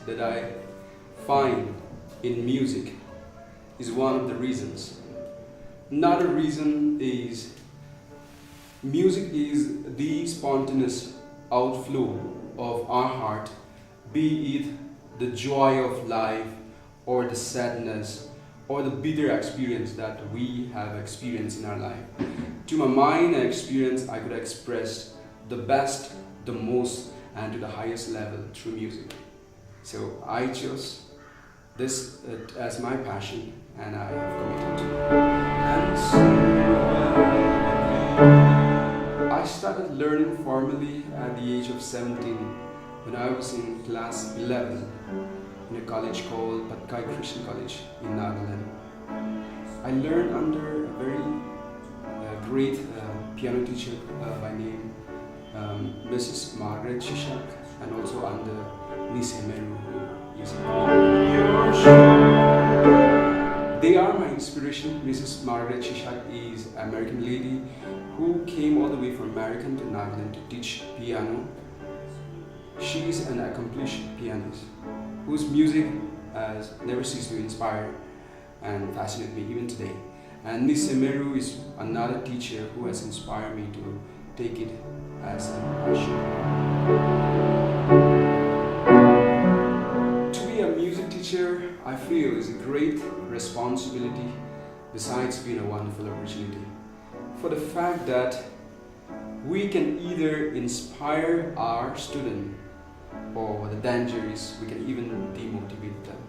That I find in music is one of the reasons. Another reason is music is the spontaneous outflow of our heart, be it the joy of life or the sadness or the bitter experience that we have experienced in our life. To my mind and experience, I could express the best, the most, and to the highest level through music. So I chose this as my passion, and I have committed to it. I started learning formally at the age of 17 when I was in class 11 in a college called Trinity College in Nagaland. I learned under a very great piano teacher by name Mrs. Margaret Shishak, and also under Meru. They are my inspiration. Mrs. Margaret Shishak is an American lady who came all the way from America to Nagaland to teach piano. She is an accomplished pianist whose music has never ceased to inspire and fascinate me even today. And Miss Meru is another teacher who has inspired me to take it as a passion. I feel is a great responsibility besides being a wonderful opportunity, for the fact that we can either inspire our student, or the danger is we can even demotivate them.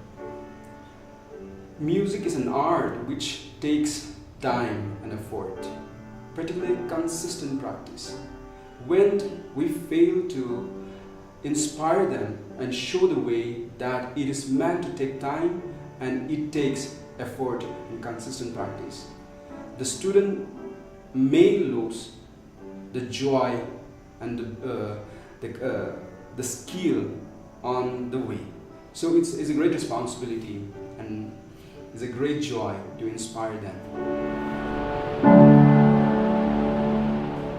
Music is an art which takes time and effort, particularly consistent practice. When we fail to inspire them and show the way that it is meant to take time and it takes effort and consistent practice, the student may lose the joy and the skill on the way. So it's a great responsibility and it's a great joy to inspire them.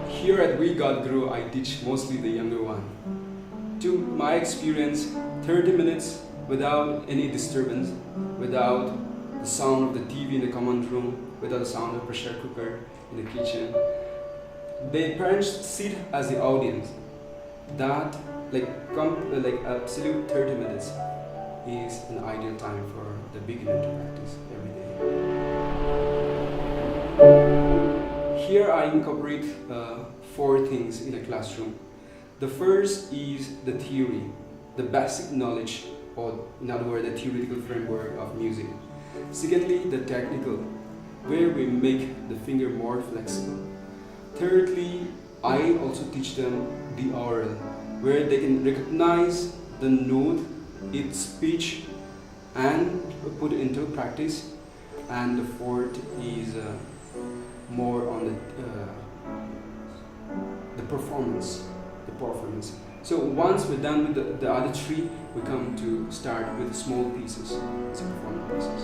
Here at WeGotGuru, I teach mostly the younger one. To my experience, 30 minutes without any disturbance, without the sound of the TV in the common room, without the sound of pressure cooker in the kitchen. The parents sit as the audience. That absolute 30 minutes is an ideal time for the beginner to practice every day. Here I incorporate 4 things in a classroom. The first is the theory, the basic knowledge, or in other words, the theoretical framework of music. Secondly, the technical, where we make the finger more flexible. Thirdly, I also teach them the oral, where they can recognize the note, its pitch, and put it into practice. And the fourth is more on the performance. So once we're done with the other 3, we come to start with small pieces, so performance pieces.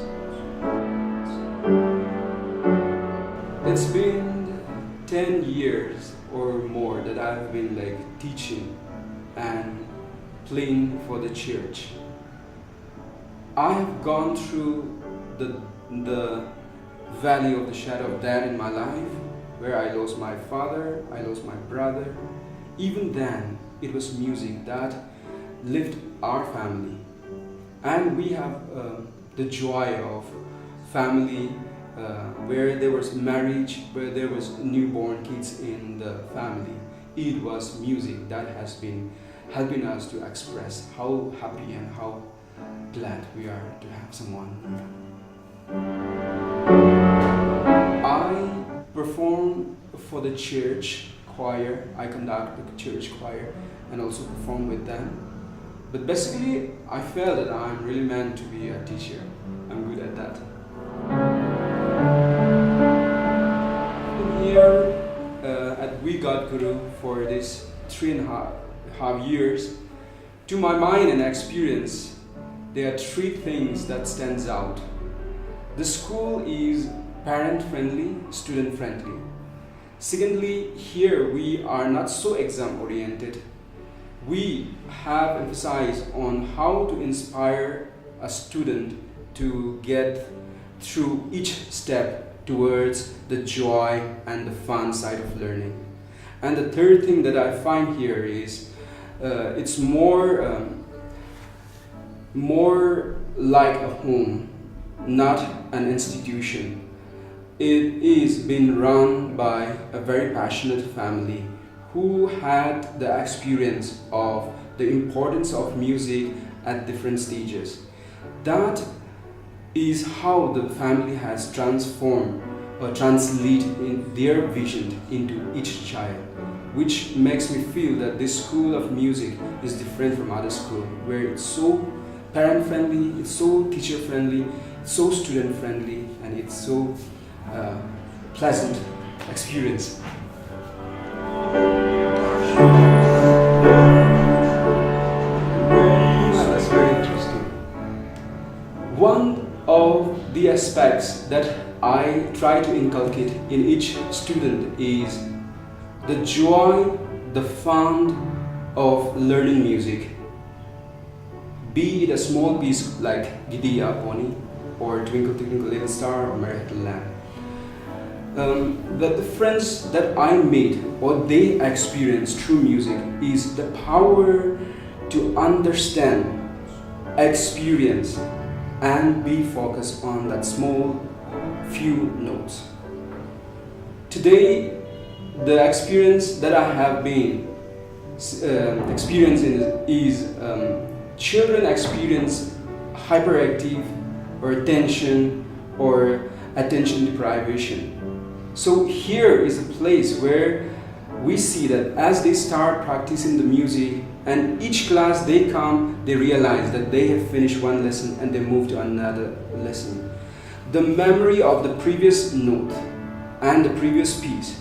it's been 10 years or more that I've been like teaching and playing for the church. I have gone through the valley of the shadow of death in my life, where I lost my father, I lost my brother. Even then, it was music that lived our family. And we have the joy of family, where there was marriage, where there was newborn kids in the family. It was music that has been helping us to express how happy and how glad we are to have someone. I perform for the church choir. I conduct the church choir and also perform with them. But basically, I felt that I'm really meant to be a teacher. I'm good at that. I'm here at WeGotGuru for this 3.5 years. To my mind and experience, there are 3 things that stands out. The school is parent-friendly, student-friendly. Secondly, here we are not so exam-oriented. We have emphasized on how to inspire a student to get through each step towards the joy and the fun side of learning. And the third thing that I find here is it's more like a home, not an institution. It is being run by a very passionate family who had the experience of the importance of music at different stages. That is how the family has transformed or translated in their vision into each child, which makes me feel that this school of music is different from other schools, where it's so parent-friendly, it's so teacher-friendly, it's so student-friendly, and it's so pleasant experience. That's very interesting. One of the aspects that I try to inculcate in each student is the joy, the fun of learning music. Be it a small piece like Giddy Pony, or Twinkle Twinkle Little Star, or Marathahalli. The friends that I made or they experienced through music is the power to understand, experience, and be focused on that small few notes. Today, the experience that I have been experiencing is children experience hyperactive or attention deprivation. So here is a place where we see that as they start practicing the music, and each class they come, they realize that they have finished one lesson and they move to another lesson. The memory of the previous note and the previous piece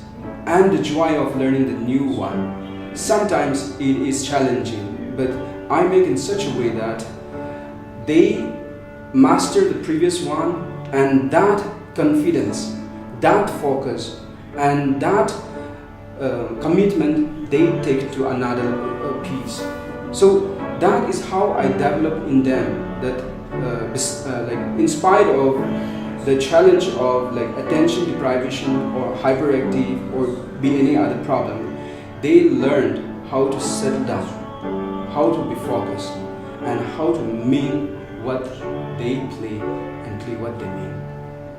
and the joy of learning the new one. Sometimes it is challenging, but I make in such a way that they master the previous one, and that confidence, that focus, and that commitment they take to another piece. So that is how I develop in them that in spite of the challenge of like attention deprivation or hyperactive or be any other problem, they learned how to settle down, how to be focused, and how to mean what they play and play what they mean.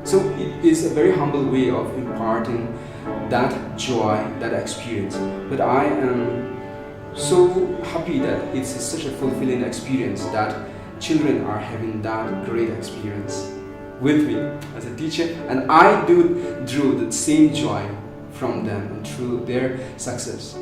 So it is a very humble way of imparting that joy, that experience. But I am so happy that it's such a fulfilling experience that children are having that great experience with me as a teacher, and I drew the same joy from them and through their success.